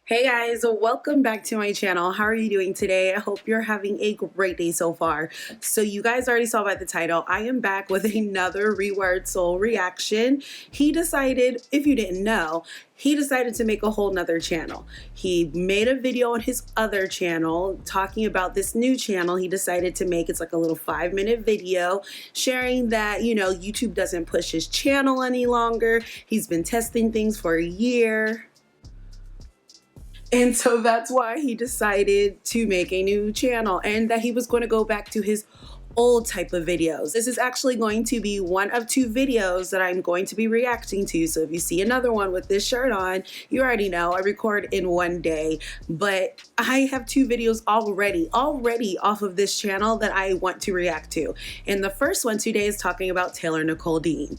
Hey guys, welcome back to my channel. How are you doing today? I hope you're having a great day so far. So you guys already saw by the title, I am back with another Rewired Soul reaction. He decided, if you didn't know, he decided to make a whole nother channel. He made a video on his other channel talking about this new channel he decided to make. It's like a little 5-minute video sharing that, YouTube doesn't push his channel any longer. He's been testing things for a year. And so that's why he decided to make a new channel and that he was going to go back to his old type of videos. This is actually going to be one of 2 videos that I'm going to be reacting to. So if you see another one with this shirt on, you already know I record in one day, but I have 2 videos already off of this channel that I want to react to. And the first one today is talking about Taylor Nicole Dean.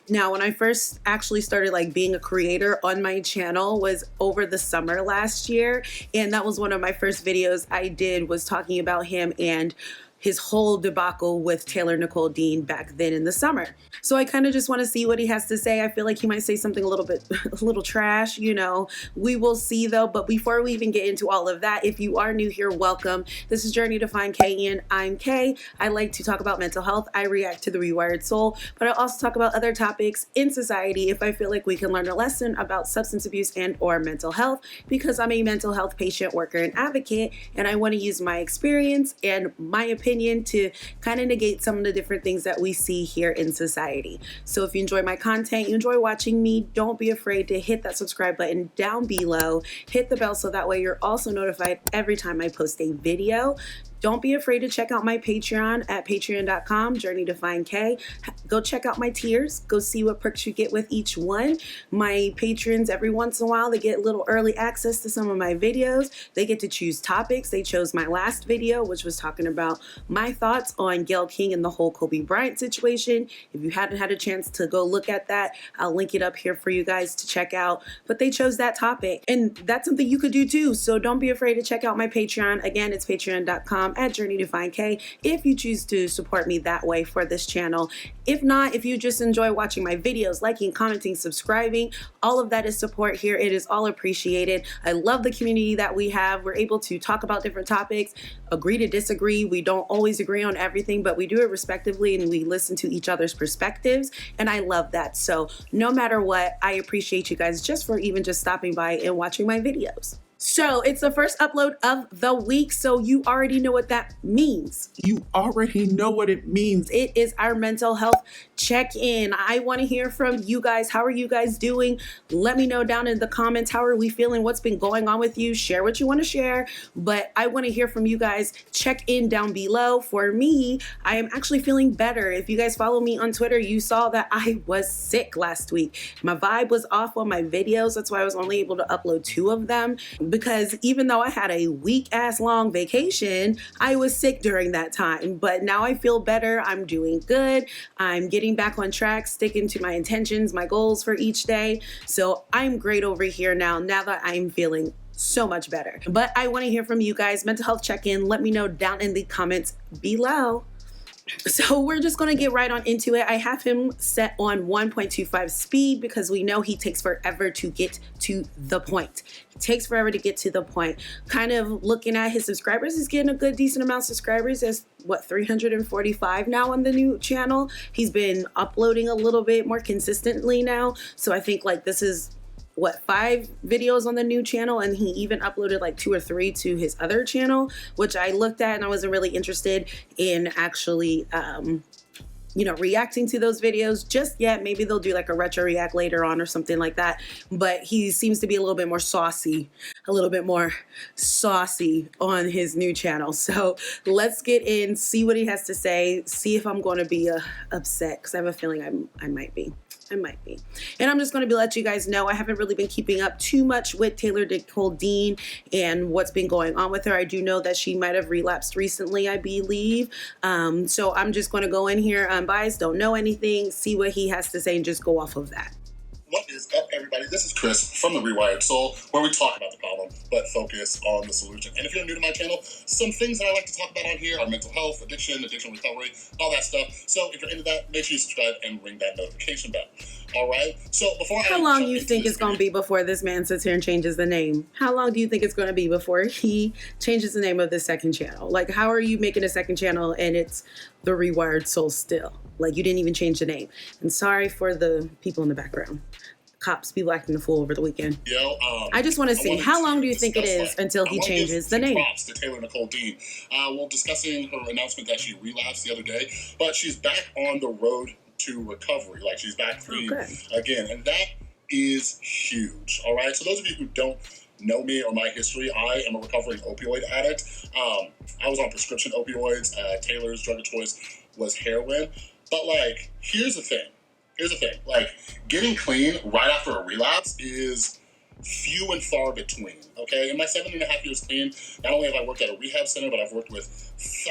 Now, when I first actually started being a creator on my channel was over the summer last year. And that was one of my first videos I did, was talking about him and his whole debacle with Taylor Nicole Dean back then in the summer. So I kind of just want to see what he has to say. I feel like he might say something a little trash, we will see though. But before we even get into all of that, if you are new here, welcome. This is Journey to Find K, and I'm Kay. I like to talk about mental health. I react to the Rewired Soul, but I also talk about other topics in society if I feel like we can learn a lesson about substance abuse and or mental health, because I'm a mental health patient, worker, and advocate, and I want to use my experience and my opinion to kind of negate some of the different things that we see here in society. So if you enjoy my content, you enjoy watching me, don't be afraid to hit that subscribe button down below, hit the bell so that way you're also notified every time I post a video. Don't be afraid to check out my Patreon at patreon.com, Journey to Find K. Go check out my tiers. Go see what perks you get with each one. My patrons, every once in a while, they get a little early access to some of my videos. They get to choose topics. They chose my last video, which was talking about my thoughts on Gayle King and the whole Kobe Bryant situation. If you hadn't had a chance to go look at that, I'll link it up here for you guys to check out. But they chose that topic, and that's something you could do too. So don't be afraid to check out my Patreon. Again, it's patreon.com at Journey to Find K if you choose to support me that way for this channel. If not, if you just enjoy watching my videos, liking, commenting, subscribing, all of that is support here. It is all appreciated. I love the community that we have. We're able to talk about different topics, agree to disagree. We don't always agree on everything, but we do it respectively and we listen to each other's perspectives, and I love that. So no matter what, I appreciate you guys just for even just stopping by and watching my videos. So it's the first upload of the week, so you already know what that means. You already know what it means. It is our mental health check-in. I want to hear from you guys. How are you guys doing? Let me know down in the comments. How are we feeling? What's been going on with you? Share what you want to share, but I want to hear from you guys. Check in down below. For me, I am actually feeling better. If you guys follow me on Twitter, you saw that I was sick last week. My vibe was off on my videos. That's why I was only able to upload 2 of them, because even though I had a week-ass long vacation, I was sick during that time. But now I feel better. I'm doing good. I'm getting back on track, sticking to my intentions, my goals for each day. So I'm great over here now that I'm feeling so much better. But I want to hear from you guys. Mental health check-in. Let me know down in the comments below. So we're just going to get right on into it. I have him set on 1.25 speed because we know he takes forever to get to the point. He takes forever to get to the point. Kind of looking at his subscribers, he's getting a good decent amount of subscribers. There's 345 now on the new channel. He's been uploading a little bit more consistently now. So I think this is 5 videos on the new channel, and he even uploaded 2 or 3 to his other channel, which I looked at and I wasn't really interested in actually reacting to those videos just yet. Maybe they'll do a retro react later on or something like that. But he seems to be a little bit more saucy on his new channel. So let's get in, see what he has to say, see if I'm going to be upset, because I have a feeling I might be. And I'm just going to let you guys know I haven't really been keeping up too much with Taylor Nicole Dean and what's been going on with her. I do know that she might have relapsed recently, I believe. So I'm just going to go in here unbiased, don't know anything, see what he has to say, and just go off of that. What is up, everybody? This is Chris from the Rewired Soul, where we talk about the problem but focus on the solution. And if you're new to my channel, some things that I like to talk about on here are mental health, addiction recovery, all that stuff. So if you're into that, make sure you subscribe and ring that notification bell. All right. So before how long you think it's going to be before this man sits here and changes the name? How long do you think it's going to be before he changes the name of the second channel? Like, how are you making a second channel and it's the Rewired Soul still? Like, you didn't even change the name. And sorry for the people in the background. Cops be acting the fool over the weekend. I just want to see, how long do you think it is until he changes the name? Props to Taylor Nicole Dean. Well, discussing her announcement that she relapsed the other day, but she's back on the road to recovery. Like, she's back clean again, and that is huge. All right. So those of you who don't know me or my history, I am a recovering opioid addict. I was on prescription opioids. Taylor's drug of choice was heroin. But like, here's the thing. Like, getting clean right after a relapse is few and far between, okay? In my 7.5 years clean, not only have I worked at a rehab center, but I've worked with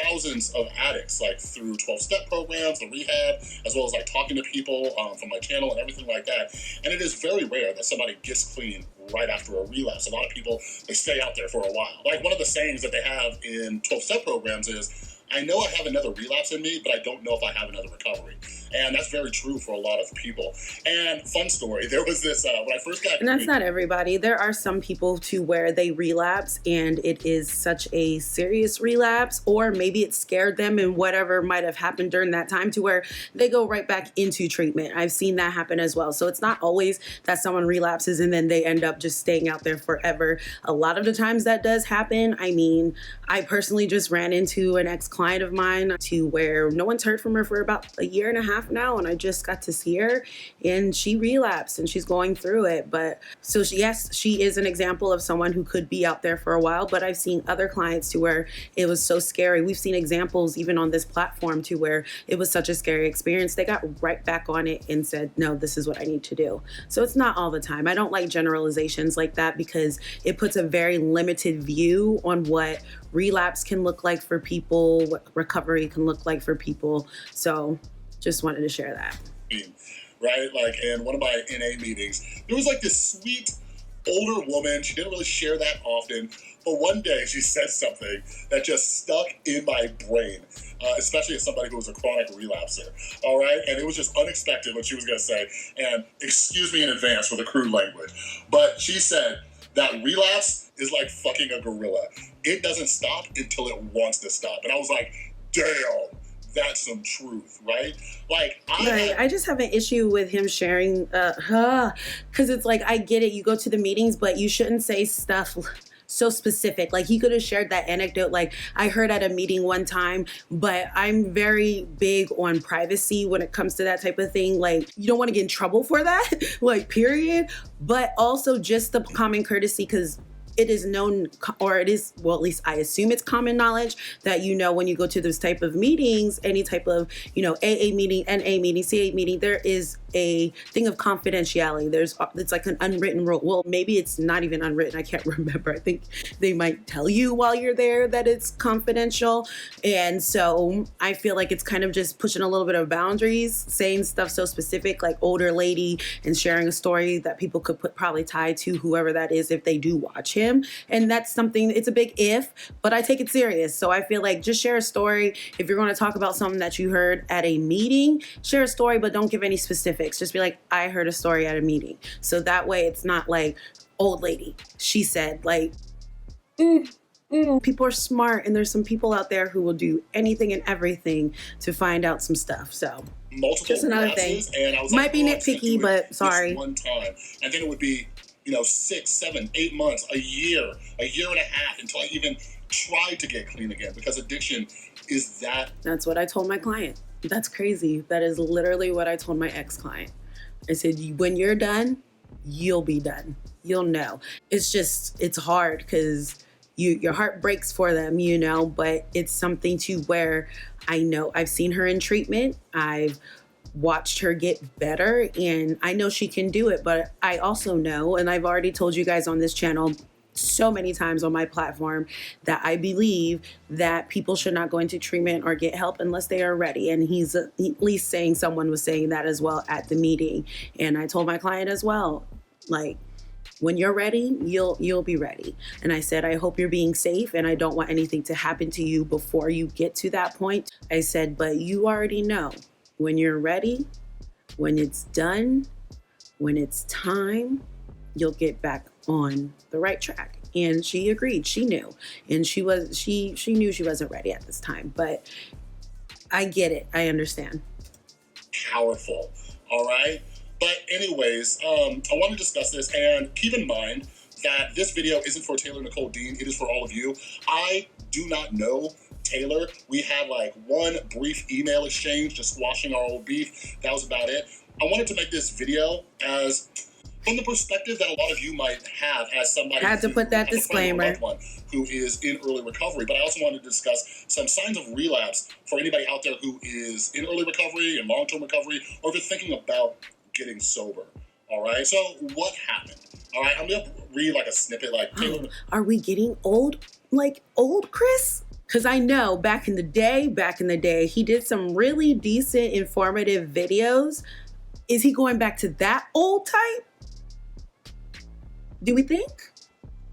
thousands of addicts, like through 12-step programs, the rehab, as well as like talking to people from my channel and everything like that. And it is very rare that somebody gets clean right after a relapse. A lot of people, they stay out there for a while. Like, one of the sayings that they have in 12-step programs is, I know I have another relapse in me, but I don't know if I have another recovery. And that's very true for a lot of people. And fun story, there was this, when I first got... And that's not everybody. There are some people to where they relapse and it is such a serious relapse, or maybe it scared them and whatever might have happened during that time to where they go right back into treatment. I've seen that happen as well. So it's not always that someone relapses and then they end up just staying out there forever. A lot of the times that does happen. I mean, I personally just ran into an ex-client of mine to where no one's heard from her for about 1.5 years now, and I just got to see her and she relapsed and she's going through it. But so yes, she is an example of someone who could be out there for a while, but I've seen other clients to where it was so scary. We've seen examples even on this platform to where it was such a scary experience. They got right back on it and said, no, this is what I need to do. So it's not all the time. I don't like generalizations like that because it puts a very limited view on what relapse can look like for people, what recovery can look like for people. So just wanted to share that. Right? Like, in one of my NA meetings, there was like this sweet older woman. She didn't really share that often, but one day she said something that just stuck in my brain, especially as somebody who was a chronic relapser. All right? And it was just unexpected what she was going to say. And excuse me in advance for the crude language, but she said that relapse is like fucking a gorilla. It doesn't stop until it wants to stop. And I was like, damn. That's some truth, right? Like, I just have an issue with him sharing, because it's like, I get it, you go to the meetings, but you shouldn't say stuff so specific. Like, he could have shared that anecdote, like I heard at a meeting one time, but I'm very big on privacy when it comes to that type of thing. Like, you don't want to get in trouble for that, like, period. But also just the common courtesy, because it is known, or it is, well, at least I assume it's common knowledge that, you know, when you go to this type of meetings, any type of, you know, AA meeting, NA meeting, CA meeting, there is a thing of confidentiality. It's like an unwritten rule. Well, maybe it's not even unwritten. I can't remember. I think they might tell you while you're there that it's confidential. And so I feel like it's kind of just pushing a little bit of boundaries, saying stuff so specific, like older lady, and sharing a story that people could probably tie to whoever that is if they do watch him. And that's something, it's a big if, but I take it serious. So I feel like just share a story. If you're going to talk about something that you heard at a meeting, share a story, but don't give any specifics. Just be like, I heard a story at a meeting. So that way it's not like, old lady, she said, like, people are smart, and there's some people out there who will do anything and everything to find out some stuff. So just another thing. And I was might be nitpicky, but sorry. One time, and then it would be, you know, 6, 7, 8 months, a year and a half until I even tried to get clean again, because addiction is that. That's what I told my client. That's crazy. That is literally what I told my ex-client. I said, when you're done, you'll be done. You'll know. It's just, it's hard because your heart breaks for them, you know, but it's something to where I know I've seen her in treatment. I've watched her get better, and I know she can do it, but I also know, and I've already told you guys on this channel so many times on my platform, that I believe that people should not go into treatment or get help unless they are ready. And he's at least saying, someone was saying that as well at the meeting. And I told my client as well, like, When you're ready, you'll be ready. And I said, I hope you're being safe, and I don't want anything to happen to you before you get to that point. I said, but you already know when you're ready, when it's done, when it's time, you'll get back on the right track. And she agreed. She knew. And she knew she wasn't ready at this time. But I get it. I understand. Powerful. All right. But anyways, I want to discuss this, and keep in mind that this video isn't for Taylor Nicole Dean. It is for all of you. I do not know Taylor. We had like one brief email exchange, just squashing our old beef. That was about it. I wanted to make this video as from the perspective that a lot of you might have as somebody I had to put that disclaimer, who is in early recovery. But I also wanted to discuss some signs of relapse for anybody out there who is in early recovery and long-term recovery, or if you're thinking about getting sober. All right. So what happened? All right. I'm gonna read like a snippet. Like, Taylor, are we getting old? Like old Chris? Because I know back in the day, he did some really decent, informative videos. Is he going back to that old type? Do we think?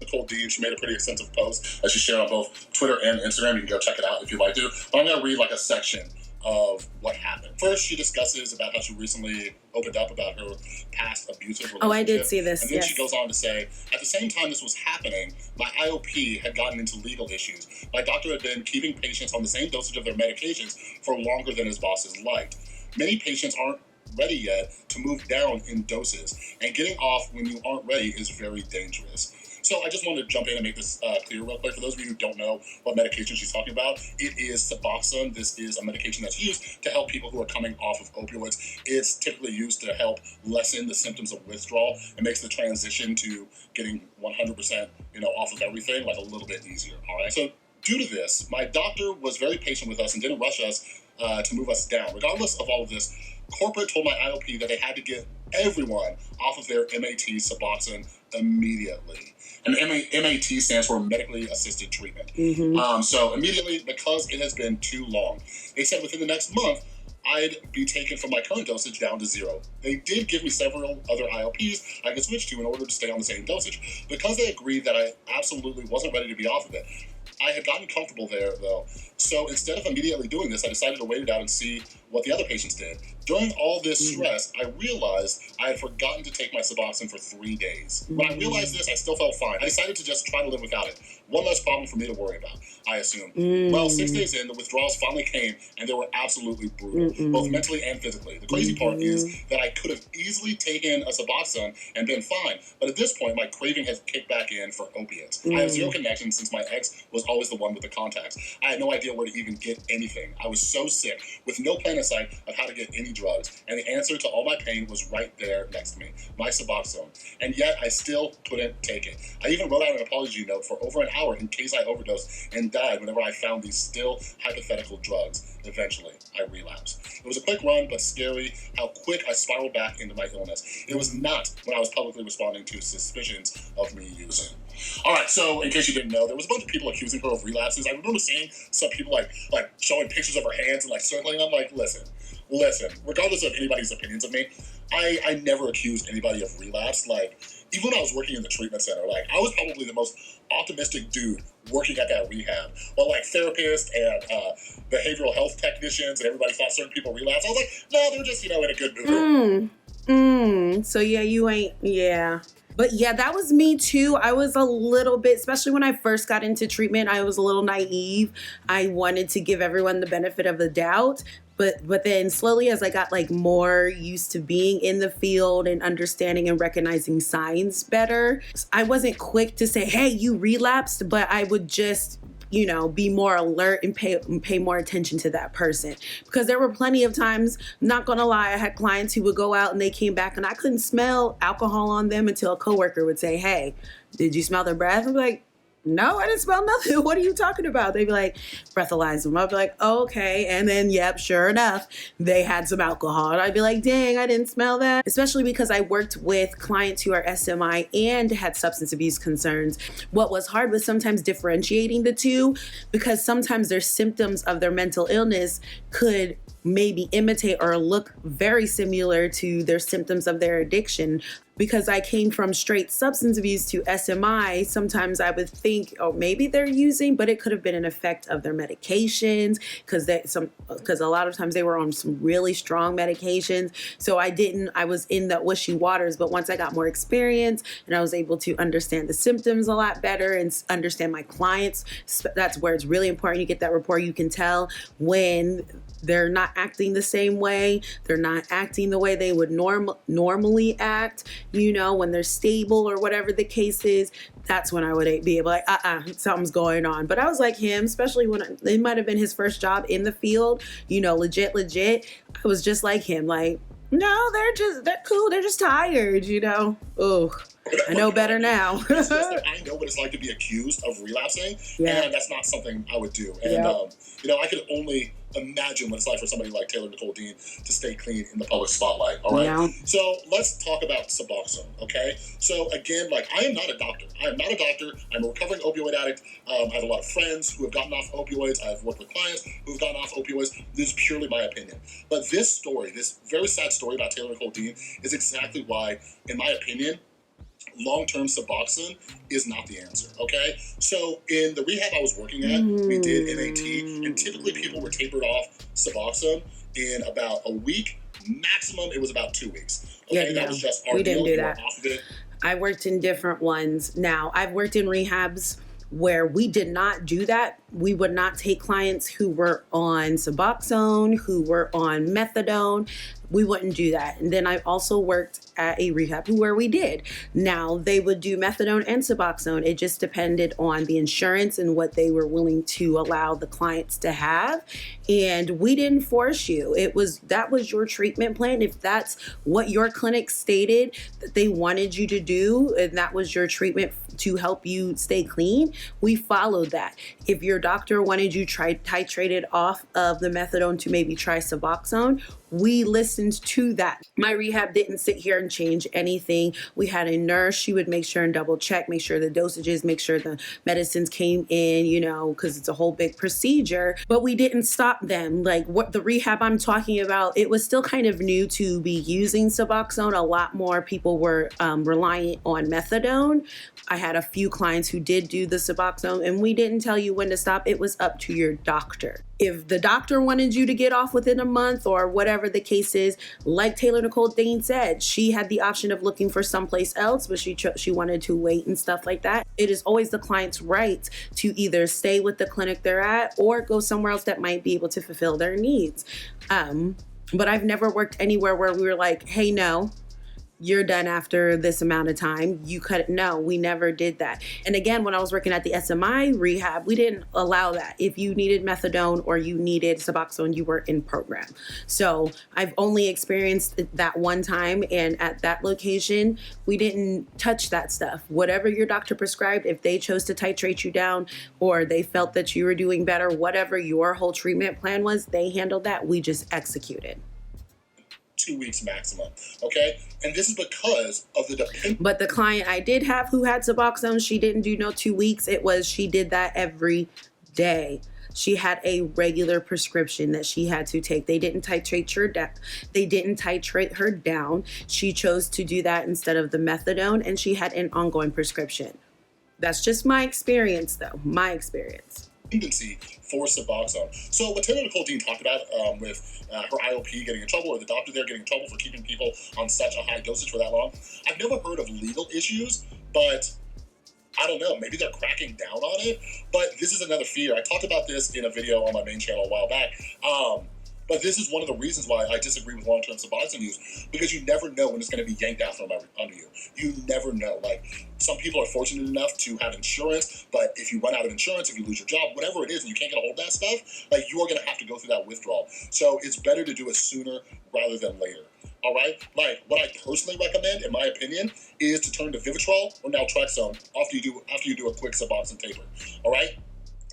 Nicole Dean, she made a pretty extensive post that she shared on both Twitter and Instagram. You can go check it out if you'd like to. But I'm going to read like a section of what happened. First, she discusses about how she recently opened up about her past abusive relationship. Oh, I did see this, And then yes. she goes on to say, at the same time this was happening, my IOP had gotten into legal issues. My doctor had been keeping patients on the same dosage of their medications for longer than his bosses liked. Many patients aren't ready yet to move down in doses, and getting off when you aren't ready is very dangerous. So I just wanted to jump in and make this clear real quick. For those of you who don't know what medication she's talking about, it is Suboxone. This is a medication that's used to help people who are coming off of opioids. It's typically used to help lessen the symptoms of withdrawal. It makes the transition to getting 100%, off of everything like a little bit easier. All right. So due to this, my doctor was very patient with us and didn't rush us to move us down. Regardless of all of this, corporate told my IOP that they had to get everyone off of their MAT Suboxone immediately. And MAT stands for medically assisted treatment. Mm-hmm. So immediately, because it has been too long, they said within the next month, I'd be taken from my current dosage down to 0. They did give me several other IOPs I could switch to in order to stay on the same dosage. Because they agreed that I absolutely wasn't ready to be off of it, I had gotten comfortable there, though. So instead of immediately doing this, I decided to wait it out and see what the other patients did. During all this stress, I realized I had forgotten to take my Suboxone for 3 days. When I realized this, I still felt fine. I decided to just try to live without it. One less problem for me to worry about, I assumed. Well, 6 days in, the withdrawals finally came, and they were absolutely brutal, both mentally and physically. The crazy part is that I could have easily taken a Suboxone and been fine, but at this point, my craving has kicked back in for opiates. I have zero connection since my ex was always the one with the contacts. I had no idea where to even get anything. I was so sick, with no plan in sight of how to get any drugs, and the answer to all my pain was right there next to me, my Suboxone. And yet, I still couldn't take it. I even wrote out an apology note for over an hour in case I overdosed and died whenever I found these still hypothetical drugs. Eventually, I relapsed. It was a quick run, but scary how quick I spiraled back into my illness. It was not when I was publicly responding to suspicions of me using. All right, so in case you didn't know, there was a bunch of people accusing her of relapses. I remember seeing some people like showing pictures of her hands and like circling. I'm like, listen, regardless of anybody's opinions of me, I never accused anybody of relapse. Like, even when I was working in the treatment center, like, I was probably the most optimistic dude working at that rehab. While like therapists and behavioral health technicians and everybody thought certain people relapse, I was like, no, they're just, in a good mood. So yeah, you ain't, yeah. But yeah, that was me too. I was a little bit, especially when I first got into treatment, I was a little naive. I wanted to give everyone the benefit of the doubt. But then slowly, as I got like more used to being in the field and understanding and recognizing signs better, I wasn't quick to say, hey, you relapsed, but I would just, be more alert and pay more attention to that person. Because there were plenty of times, not gonna lie, I had clients who would go out and they came back and I couldn't smell alcohol on them until a coworker would say, hey, did you smell their breath? I'm like, no, I didn't smell nothing. What are you talking about? They'd be like, breathalyze them. I'd be like, oh, okay. And then, yep, sure enough, they had some alcohol. And I'd be like, dang, I didn't smell that. Especially because I worked with clients who are SMI and had substance abuse concerns. What was hard was sometimes differentiating the two, because sometimes their symptoms of their mental illness could maybe imitate or look very similar to their symptoms of their addiction. because I came from straight substance abuse to SMI, sometimes I would think, oh, maybe they're using, but it could have been an effect of their medications, because a lot of times they were on some really strong medications. So I was in that wishy waters. But once I got more experience and I was able to understand the symptoms a lot better and understand my clients, that's where it's really important. You get that rapport. You can tell when they're not acting the same way. They're not acting the way they would normally act, when they're stable or whatever the case is. That's when I would be able something's going on. But I was like him, especially when it might have been his first job in the field, legit. I was just like him, like, no, they're cool. They're just tired, Oh, I know better now. It's just that I know what it's like to be accused of relapsing, and that's not something I would do. And, I could only imagine what it's like for somebody like Taylor Nicole Dean to stay clean in the public spotlight, all right? Yeah. So let's talk about Suboxone, okay? So again, I am not a doctor. I am not a doctor. I'm a recovering opioid addict. I have a lot of friends who have gotten off opioids. I've worked with clients who have gotten off opioids. This is purely my opinion. But this story, this very sad story about Taylor Nicole Dean, is exactly why, in my opinion, long-term Suboxone is not the answer, okay? So in the rehab I was working at, we did NAT, and typically people were tapered off Suboxone in about a week. Maximum, it was about 2 weeks. Okay, that was just our we deal. Didn't do that. Off of it. I worked in different ones. Now, I've worked in rehabs where we did not do that. We would not take clients who were on Suboxone, who were on methadone. We wouldn't do that. And then I also worked at a rehab where we did. Now, they would do methadone and Suboxone. It just depended on the insurance and what they were willing to allow the clients to have. And we didn't force you. That was your treatment plan. If that's what your clinic stated that they wanted you to do, and that was your treatment to help you stay clean, we followed that. If your doctor wanted you titrated off of the methadone to maybe try Suboxone, we listened to that. My rehab didn't sit here and change anything. We had a nurse. She would make sure and double check, make sure the dosages, make sure the medicines came in, because it's a whole big procedure. But we didn't stop them. What the rehab I'm talking about, it was still kind of new to be using Suboxone. A lot more people were reliant on methadone. I had a few clients who did do the Suboxone, and we didn't tell you when to stop. It was up to your doctor. If the doctor wanted you to get off within a month or whatever the case is, like Taylor Nicole Dean said, she had the option of looking for someplace else, but she wanted to wait and stuff like that. It is always the client's right to either stay with the clinic they're at or go somewhere else that might be able to fulfill their needs. But I've never worked anywhere where we were like, hey, no, you're done after this amount of time. No, we never did that. And again, when I was working at the SMI rehab, we didn't allow that. If you needed methadone or you needed Suboxone, you were in program. So I've only experienced that one time. And at that location, we didn't touch that stuff. Whatever your doctor prescribed, if they chose to titrate you down or they felt that you were doing better, whatever your whole treatment plan was, they handled that. We just executed. 2 weeks maximum, okay? And this is because of the But the client I did have who had Suboxone, she didn't do no 2 weeks. She did that every day. She had a regular prescription that she had to take. They didn't titrate her down. She chose to do that instead of the methadone, and she had an ongoing prescription. That's just my experience, though. My experience. Tendency for Suboxone. So what Taylor Nicole Dean talked about with her IOP getting in trouble, or the doctor there getting in trouble for keeping people on such a high dosage for that long, I've never heard of legal issues, but I don't know, maybe they're cracking down on it. But this is another fear. I talked about this in a video on my main channel a while back. But this is one of the reasons why I disagree with long-term Suboxone use, because you never know when it's going to be yanked out from under you. You never know. Some people are fortunate enough to have insurance, but if you run out of insurance, if you lose your job, whatever it is, and you can't get a hold of that stuff, you are going to have to go through that withdrawal. So it's better to do it sooner rather than later. All right? What I personally recommend, in my opinion, is to turn to Vivitrol or naltrexone after you do a quick Suboxone taper. All right?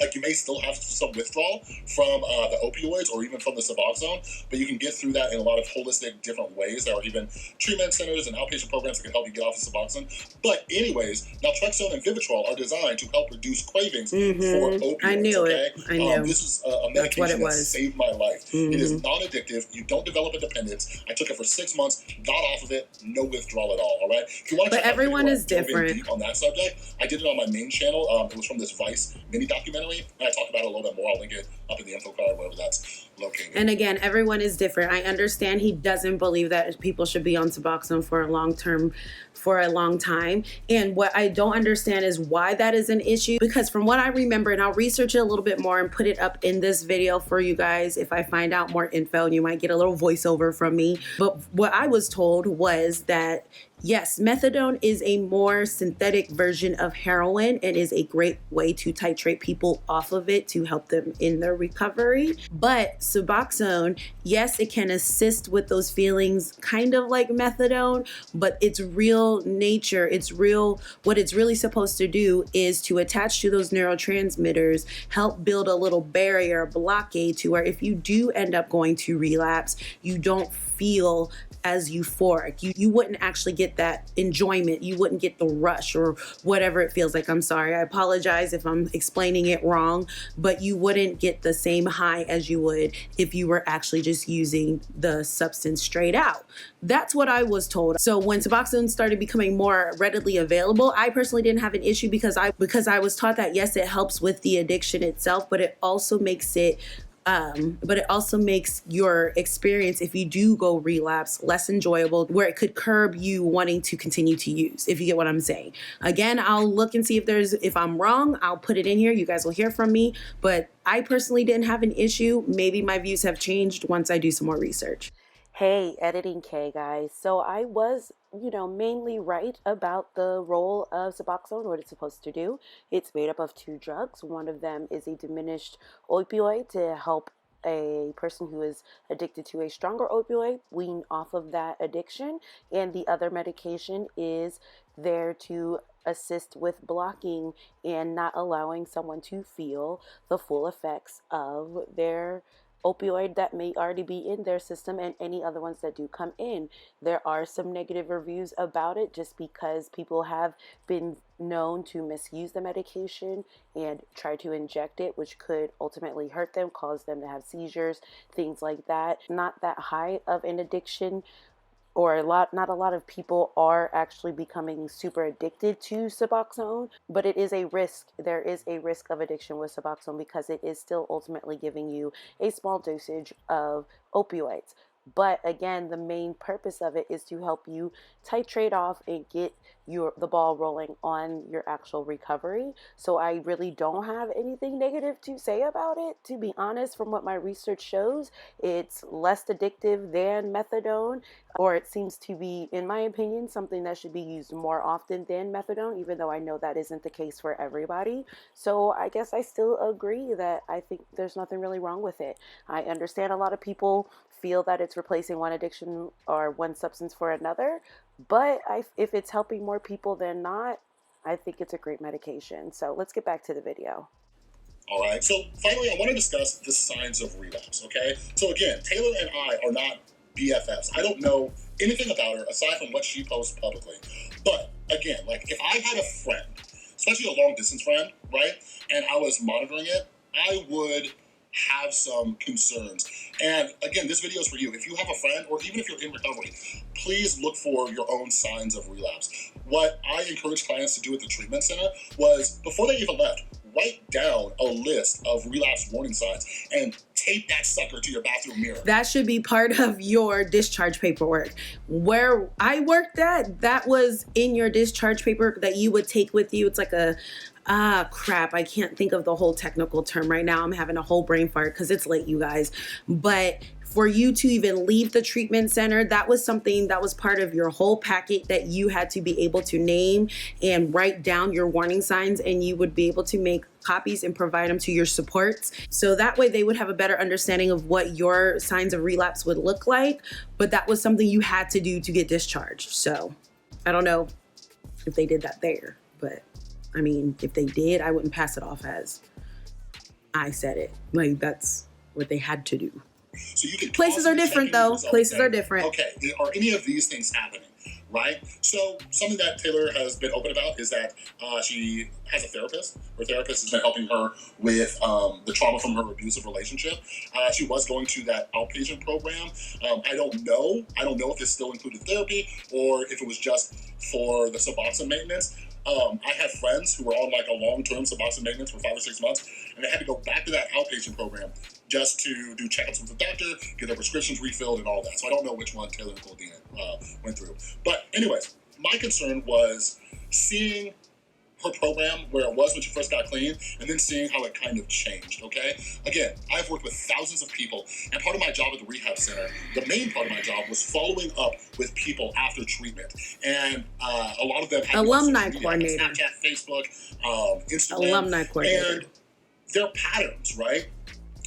like you may still have some withdrawal from the opioids or even from the Suboxone, but you can get through that in a lot of holistic different ways. There are even treatment centers and outpatient programs that can help you get off of Suboxone. But anyways, naltrexone and Vivitrol are designed to help reduce cravings for opioids. I knew okay? it. I knew. This is a medication that saved my life. It is non-addictive. You don't develop a dependence. I took it for 6 months, got off of it, no withdrawal at all. All right. If you want to, but everyone is different. Deep on that subject, I did it on my main channel. It was from this Vice mini documentary. And I talked about it a little bit more. I'll link it up in the info card, wherever that's located. And again, everyone is different. I understand he doesn't believe that people should be on Suboxone for a long time. And what I don't understand is why that is an issue. Because from what I remember, and I'll research it a little bit more and put it up in this video for you guys. If I find out more info, you might get a little voiceover from me. But what I was told was that yes, methadone is a more synthetic version of heroin and is a great way to titrate people off of it to help them in their recovery. But Suboxone, yes, it can assist with those feelings kind of like methadone, but its real nature, what it's really supposed to do is to attach to those neurotransmitters, help build a little barrier, blockade to where if you do end up going to relapse, you don't feel as euphoric. You wouldn't actually get that enjoyment. You wouldn't get the rush or whatever it feels like. I'm sorry. I apologize if I'm explaining it wrong, but you wouldn't get the same high as you would if you were actually just using the substance straight out. That's what I was told. So when Suboxone started becoming more readily available, I personally didn't have an issue because I was taught that yes, it helps with the addiction itself, but it also makes your experience, if you do go relapse, less enjoyable, where it could curb you wanting to continue to use, if you get what I'm saying. Again, I'll look and see if I'm wrong, I'll put it in here. You guys will hear from me, but I personally didn't have an issue. Maybe my views have changed once I do some more research. Hey, Editing K guys. So I was, mainly right about the role of Suboxone, what it's supposed to do. It's made up of 2 drugs. One of them is a diminished opioid to help a person who is addicted to a stronger opioid wean off of that addiction. And the other medication is there to assist with blocking and not allowing someone to feel the full effects of their opioid that may already be in their system and any other ones that do come in. There are some negative reviews about it just because people have been known to misuse the medication and try to inject it, which could ultimately hurt them, cause them to have seizures, things like that. Not that high of an addiction, or not a lot of people are actually becoming super addicted to Suboxone, but it is a risk. There is a risk of addiction with Suboxone because it is still ultimately giving you a small dosage of opioids. But again, the main purpose of it is to help you titrate off and get the ball rolling on your actual recovery. So I really don't have anything negative to say about it. To be honest, from what my research shows, it's less addictive than methadone, or it seems to be, in my opinion, something that should be used more often than methadone, even though I know that isn't the case for everybody. So I guess I still agree that I think there's nothing really wrong with it. I understand a lot of people feel that it's replacing one addiction or one substance for another, but if it's helping more people than not, I think it's a great medication. So let's get back to the video. All right, so finally I want to discuss the signs of relapse, okay? So again, Taylor and I are not BFFs. I don't know anything about her aside from what she posts publicly. But again, like if I had a friend, especially a long distance friend, right, and I was monitoring it, I would have some concerns. And again, this video is for you. If you have a friend, or even if you're in recovery, please look for your own signs of relapse. What I encourage clients to do at the treatment center was, before they even left, write down a list of relapse warning signs and tape that sucker to your bathroom mirror. That should be part of your discharge paperwork. Where I worked at, that was in your discharge paperwork that you would take with you. It's like crap, I can't think of the whole technical term right now. I'm having a whole brain fart because it's late, you guys. But for you to even leave the treatment center, that was something that was part of your whole packet that you had to be able to name and write down your warning signs, and you would be able to make copies and provide them to your supports. So that way they would have a better understanding of what your signs of relapse would look like. But that was something you had to do to get discharged. So I don't know if they did that there, but I mean, if they did, I wouldn't pass it off as I said it. Like, that's what they had to do. So you can places are different though. Places are different. Okay, are any of these things happening? Right? So something that Taylor has been open about is that she has a therapist. Her therapist has been helping her with the trauma from her abusive relationship. She was going to that outpatient program. I don't know if this still included therapy or if it was just for the Suboxone maintenance. I had friends who were on like a long-term Suboxone maintenance for 5 or 6 months, and they had to go back to that outpatient program just to do checkups with the doctor, get their prescriptions refilled and all that. So I don't know which one Taylor Nicole Dean went through. But anyways, my concern was seeing her program where it was when she first got clean and then seeing how it kind of changed, okay? Again, I've worked with thousands of people, and part of my job at the rehab center, the main part of my job was following up with people after treatment. And a lot of them had alumni coordinator, like Snapchat, Facebook, Instagram. Alumni coordinator. And their patterns, right?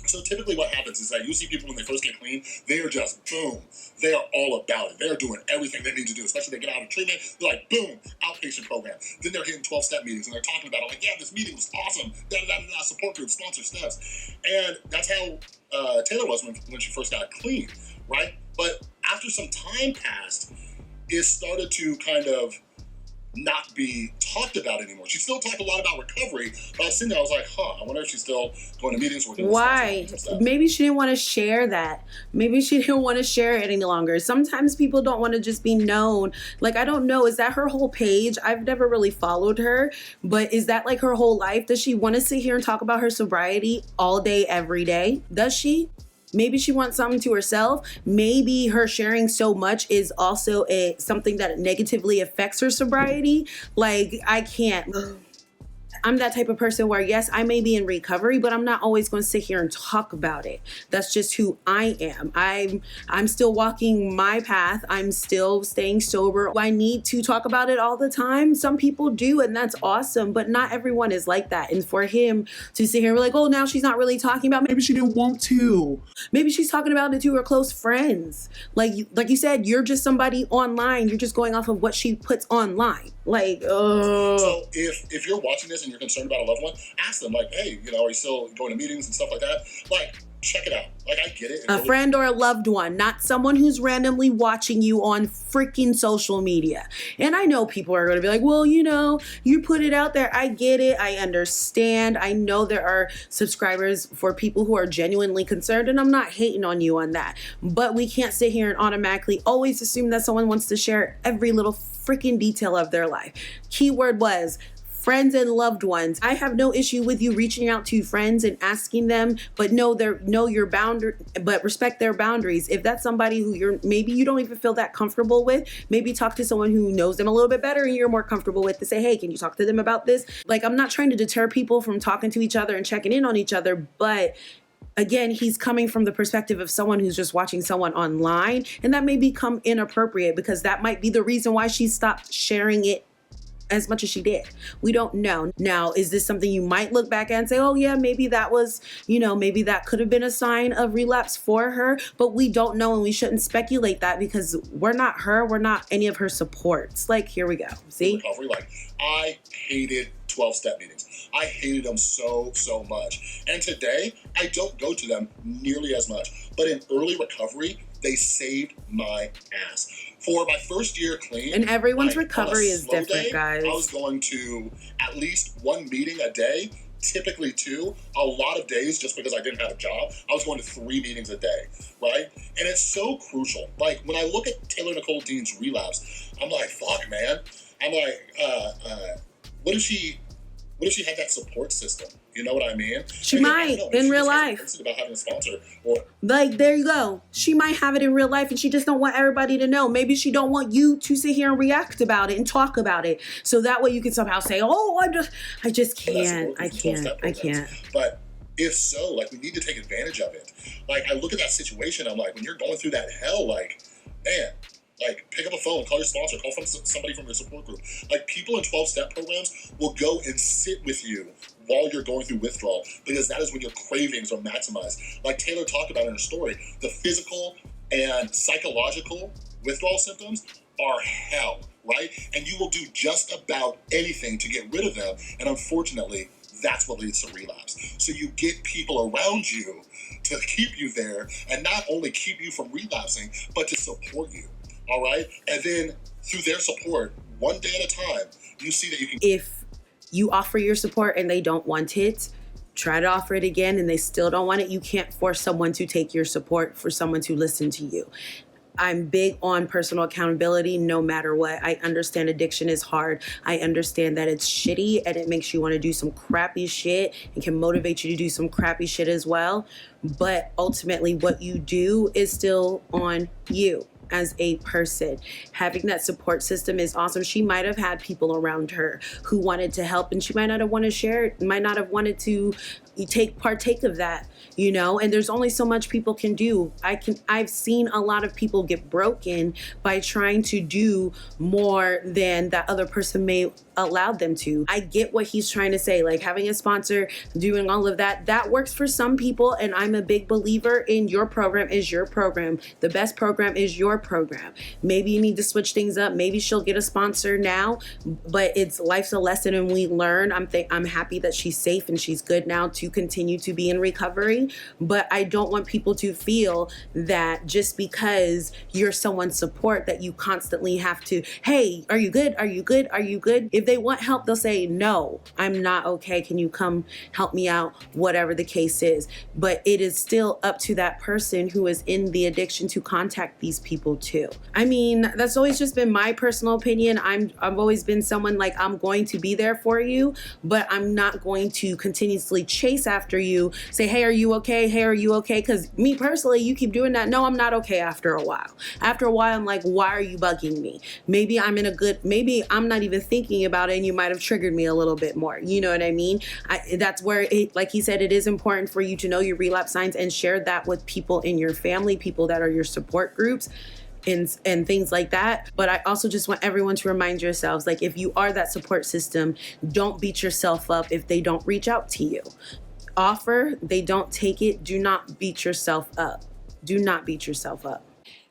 So typically what happens is that you see people when they first get clean, they are just, boom, they are all about it. They are doing everything they need to do, especially when they get out of treatment. They're like, boom, outpatient program. Then they're hitting 12-step meetings, and they're talking about it like, yeah, this meeting was awesome, support group, sponsor steps. And that's how Taylor was when she first got clean, right? But after some time passed, it started to kind of not be talked about anymore. She still talked a lot about recovery, but I was sitting there, I was like, I wonder if she's still going to meetings with why? Maybe she didn't want to share that. Maybe she didn't want to share it any longer. Sometimes people don't want to just be known. Like, I don't know, is that her whole page? I've never really followed her, but is that like her whole life? Does she want to sit here and talk about her sobriety all day, every day? Does she? Maybe she wants something to herself. Maybe her sharing so much is also something that negatively affects her sobriety. Like, I can't. I'm that type of person where, yes, I may be in recovery, but I'm not always going to sit here and talk about it. That's just who I am. I'm still walking my path. I'm still staying sober. I need to talk about it all the time. Some people do, and that's awesome, but not everyone is like that. And for him to sit here and be like, oh, now she's not really talking about it. Maybe she didn't want to. Maybe she's talking about it to her close friends. Like you said, you're just somebody online. You're just going off of what she puts online. Like, So if you're watching this and you're concerned about a loved one, ask them, like, hey, are you still going to meetings and stuff like that? Like, check it out. Like, I get it. A friend or a loved one, not someone who's randomly watching you on freaking social media. And I know people are going to be like, well, you put it out there. I get it. I understand. I know there are subscribers for people who are genuinely concerned, and I'm not hating on you on that. But we can't sit here and automatically always assume that someone wants to share every little freaking detail of their life. Keyword was friends and loved ones. I have no issue with you reaching out to friends and asking them, but know your boundary, but respect their boundaries. If that's somebody who maybe you don't even feel that comfortable with, maybe talk to someone who knows them a little bit better and you're more comfortable with to say, hey, can you talk to them about this? Like, I'm not trying to deter people from talking to each other and checking in on each other, but again, he's coming from the perspective of someone who's just watching someone online, and that may become inappropriate because that might be the reason why she stopped sharing it as much as she did. We don't know. Now, is this something you might look back at and say, oh yeah, maybe that was, maybe that could have been a sign of relapse for her, but we don't know and we shouldn't speculate that because we're not her, we're not any of her supports. Like, here we go. See? Recovery, like, I hated 12-step meetings. I hated them so much. And today, I don't go to them nearly as much. But in early recovery, they saved my ass. For my first year clean, and everyone's recovery is different, guys. I was going to at least one meeting a day, typically 2. A lot of days, just because I didn't have a job, I was going to 3 meetings a day, right? And it's so crucial. Like, when I look at Taylor Nicole Dean's relapse, I'm like, fuck, man. I'm like, what if she had that support system? You know what I mean? She might in real life. About having a sponsor, or like, there you go. She might have it in real life, and she just don't want everybody to know. Maybe she don't want you to sit here and react about it and talk about it, so that way you can somehow say, "Oh, I just can't. I can't." But if so, like, we need to take advantage of it. Like, I look at that situation, I'm like, when you're going through that hell, like, man. Like, pick up a phone, call your sponsor, call somebody from your support group. Like, people in 12-step programs will go and sit with you while you're going through withdrawal, because that is when your cravings are maximized. Like Taylor talked about in her story, the physical and psychological withdrawal symptoms are hell, right? And you will do just about anything to get rid of them. And unfortunately, that's what leads to relapse. So you get people around you to keep you there, and not only keep you from relapsing, but to support you. All right? And then through their support, one day at a time, you see that you can. If you offer your support and they don't want it, try to offer it again and they still don't want it. You can't force someone to take your support, for someone to listen to you. I'm big on personal accountability no matter what. I understand addiction is hard. I understand that it's shitty and it makes you want to do some crappy shit and can motivate you to do some crappy shit as well. But ultimately, what you do is still on you as a person. Having that support system is awesome. She might have had people around her who wanted to help, and she might not have wanted to share it, might not have wanted to partake of that, you know, and there's only so much people can do. I've seen a lot of people get broken by trying to do more than that other person may allow them to. I get what he's trying to say, like having a sponsor, doing all of that, that works for some people, and I'm a big believer in your program is your program. The best program is your program. Maybe you need to switch things up. Maybe she'll get a sponsor now, but it's life's a lesson and we learn. I'm happy that she's safe and she's good now to continue to be in recovery, but I don't want people to feel that just because you're someone's support that you constantly have to, hey, are you good? Are you good? Are you good? If they want help, they'll say, no, I'm not okay. Can you come help me out? Whatever the case is. But it is still up to that person who is in the addiction to contact these people too. I mean, that's always just been my personal opinion. I've always been someone like, I'm going to be there for you, but I'm not going to continuously chase after you, say, hey, are you okay? Hey, are you okay? Because me personally, you keep doing that. No, I'm not okay after a while. After a while, I'm like, why are you bugging me? Maybe maybe I'm not even thinking about it and you might have triggered me a little bit more. You know what I mean? That's where, like he said, it is important for you to know your relapse signs and share that with people in your family, people that are your support groups. And things like that. But I also just want everyone to remind yourselves, like, if you are that support system, don't beat yourself up if they don't reach out to you. Offer, they don't take it. Do not beat yourself up. Do not beat yourself up.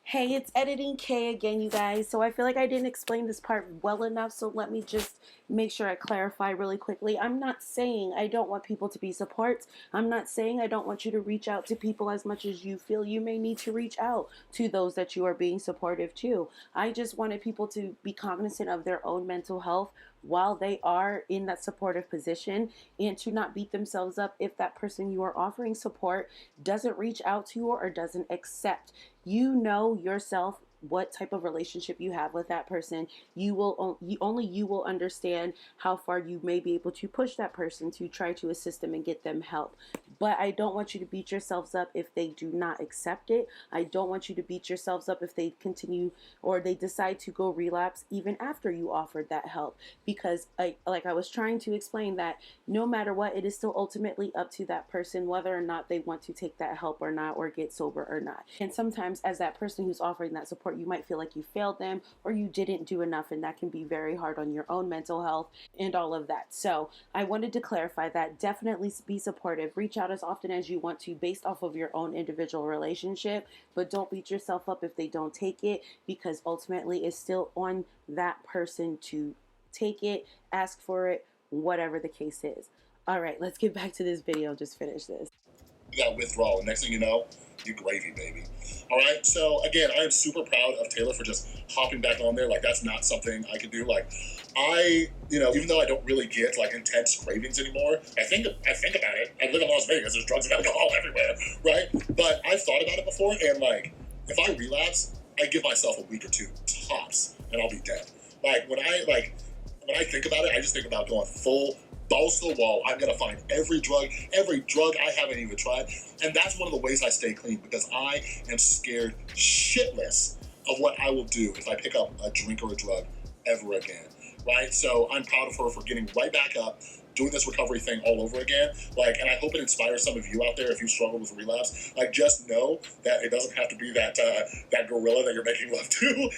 Hey, it's Editing K again, you guys. So I feel like I didn't explain this part well enough, so let me just make sure I clarify really quickly. I'm not saying I don't want people to be supports. I'm not saying I don't want you to reach out to people as much as you feel you may need to reach out to those that you are being supportive to. I just wanted people to be cognizant of their own mental health while they are in that supportive position, and to not beat themselves up if that person you are offering support doesn't reach out to you or doesn't accept. You know yourself what type of relationship you have with that person. You will understand how far you may be able to push that person to try to assist them and get them help. But I don't want you to beat yourselves up if they do not accept it. I don't want you to beat yourselves up if they continue or they decide to go relapse even after you offered that help. Because like I was trying to explain, that no matter what, it is still ultimately up to that person whether or not they want to take that help or not, or get sober or not. And sometimes as that person who's offering that support, you might feel like you failed them or you didn't do enough, and that can be very hard on your own mental health and all of that. So I wanted to clarify that. Definitely be supportive. Reach out as often as you want to based off of your own individual relationship, but don't beat yourself up if they don't take it, because ultimately it's still on that person to take it, ask for it, whatever the case is. All right, let's get back to this video. Just finish this. You got withdrawal. Next thing you know, you gravy, baby. All right. So again, I am super proud of Taylor for just hopping back on there. Like, that's not something I could do. Like, even though I don't really get like intense cravings anymore, I think about it. I live in Las Vegas. There's drugs and alcohol everywhere, right? But I've thought about it before, and like, if I relapse, I give myself a week or two tops, and I'll be dead. Like when I think about it, I just think about going full balls to the wall. I'm going to find every drug I haven't even tried. And that's one of the ways I stay clean, because I am scared shitless of what I will do if I pick up a drink or a drug ever again, right? So I'm proud of her for getting right back up, doing this recovery thing all over again. Like, and I hope it inspires some of you out there if you struggle with relapse. Like, just know that it doesn't have to be that gorilla that you're making love to.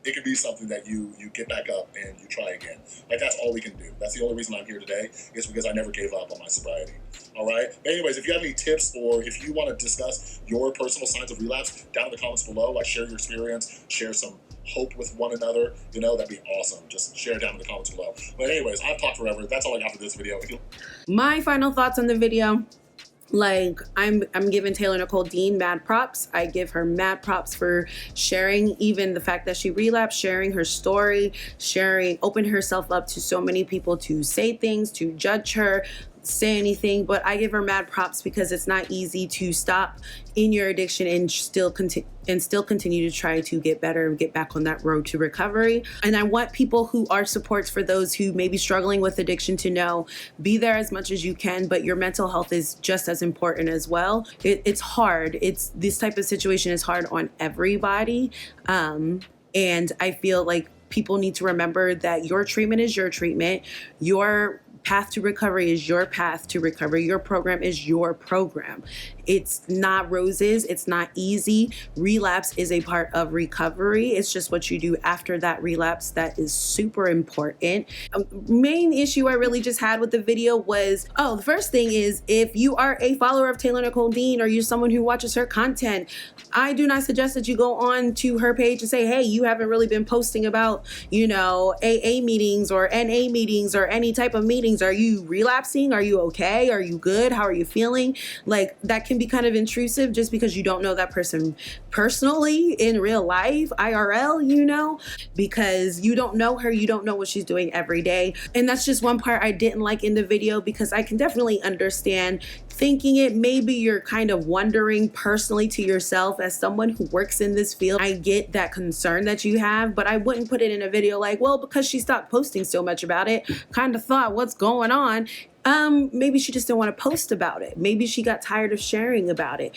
It can be something that you get back up and you try again. Like, that's all we can do. That's the only reason I'm here today, is because I never gave up on my sobriety. All right? But anyways, if you have any tips, or if you want to discuss your personal signs of relapse, down in the comments below, like, share your experience, share some hope with one another, you know, that'd be awesome. Just share it down in the comments below. But anyways, I've talked forever. That's all I got for this video. My final thoughts on the video. Like, I'm giving Taylor Nicole Dean mad props. I give her mad props for sharing even the fact that she relapsed, sharing her story, open herself up to so many people to say things, to judge her, say anything. But I give her mad props because it's not easy to stop in your addiction and still continue to try to get better and get back on that road to recovery. And I want people who are supports for those who may be struggling with addiction to know, be there as much as you can, but your mental health is just as important as well. It's hard. This type of situation is hard on everybody. And I feel like people need to remember that your treatment is your treatment. Your path to recovery is your path to recovery. Your program is your program. It's not roses. It's not easy. Relapse is a part of recovery. It's just what you do after that relapse that is super important. Main issue I really just had with the video was, the first thing is, if you are a follower of Taylor Nicole Dean or you're someone who watches her content, I do not suggest that you go on to her page and say, hey, you haven't really been posting about, AA meetings or NA meetings or any type of meetings. Are you relapsing? Are you okay? Are you good? How are you feeling? Like, that can be kind of intrusive just because you don't know that person personally in real life, IRL, because you don't know her, you don't know what she's doing every day. And that's just one part I didn't like in the video, because I can definitely understand thinking it. Maybe you're kind of wondering personally to yourself, as someone who works in this field, I get that concern that you have, but I wouldn't put it in a video like, well, because she stopped posting so much about it, kind of thought, what's going on? Maybe she just didn't want to post about it. Maybe she got tired of sharing about it.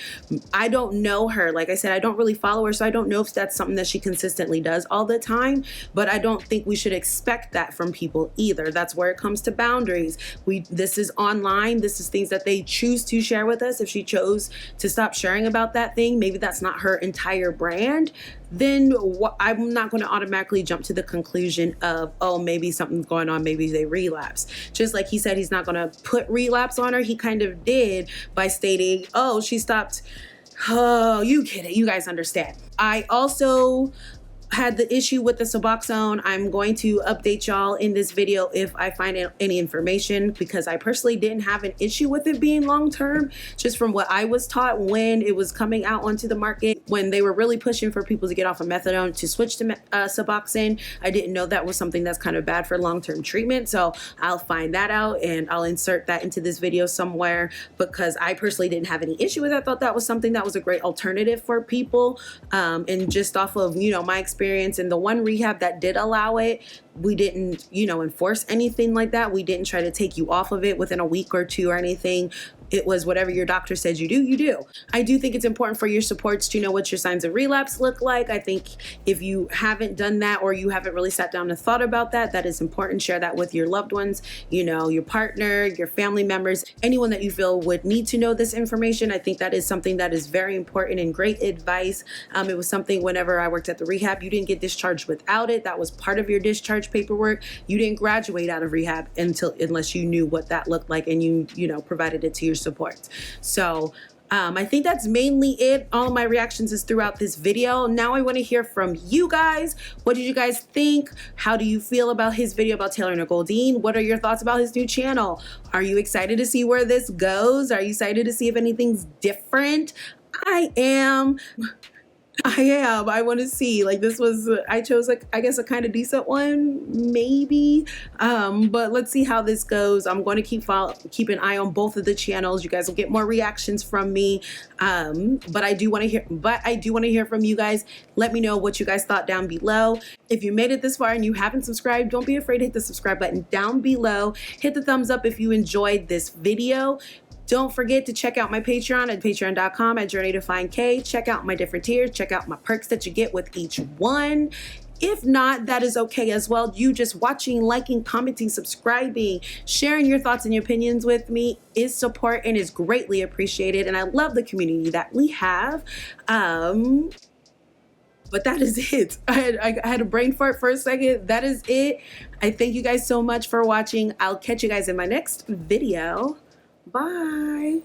I don't know her. Like I said, I don't really follow her, so I don't know if that's something that she consistently does all the time, but I don't think we should expect that from people either. That's where it comes to boundaries. This is online. This is things that they choose to share with us. If she chose to stop sharing about that thing, maybe that's not her entire brand, then I'm not going to automatically jump to the conclusion of, oh, maybe something's going on, maybe they relapse. Just like he said, he's not going to put relapse on her. He kind of did by stating, oh, she stopped. Oh, you get it. You guys understand. I also had the issue with the Suboxone. I'm going to update y'all in this video if I find any information, because I personally didn't have an issue with it being long-term, just from what I was taught when it was coming out onto the market, when they were really pushing for people to get off of methadone to switch to Suboxone. I didn't know that was something that's kind of bad for long-term treatment, so I'll find that out and I'll insert that into this video somewhere, because I personally didn't have any issue with it. I thought that was something that was a great alternative for people, and just off of, my experience and the one rehab that did allow it, we didn't, enforce anything like that. We didn't try to take you off of it within a week or two or anything. It was whatever your doctor said you do, you do. I do think it's important for your supports to know what your signs of relapse look like. I think if you haven't done that, or you haven't really sat down and thought about that, that is important. Share that with your loved ones, your partner, your family members, anyone that you feel would need to know this information. I think that is something that is very important and great advice. It was something whenever I worked at the rehab, you didn't get discharged without it. That was part of your discharge paperwork. You didn't graduate out of rehab unless you knew what that looked like and you provided it to your support. So I think that's mainly it. All of my reactions is throughout this video. Now I want to hear from you guys. What did you guys think? How do you feel about his video about Taylor Nicole Dean? What are your thoughts about his new channel? Are you excited to see where this goes? Are you excited to see if anything's different? I am. I want to see, I chose I guess a kind of decent one, maybe, but let's see how this goes. I'm going to keep an eye on both of the channels. You guys will get more reactions from me, but I do want to hear from you guys. Let me know what you guys thought down below. If you made it this far and you haven't subscribed, don't be afraid to hit the subscribe button down below. Hit the thumbs up if you enjoyed this video. Don't forget to check out my Patreon at patreon.com at Journey to Find K. Check out my different tiers. Check out my perks that you get with each one. If not, that is okay as well. You just watching, liking, commenting, subscribing, sharing your thoughts and your opinions with me is support and is greatly appreciated. And I love the community that we have. But that is it. I had a brain fart for a second. That is it. I thank you guys so much for watching. I'll catch you guys in my next video. Bye.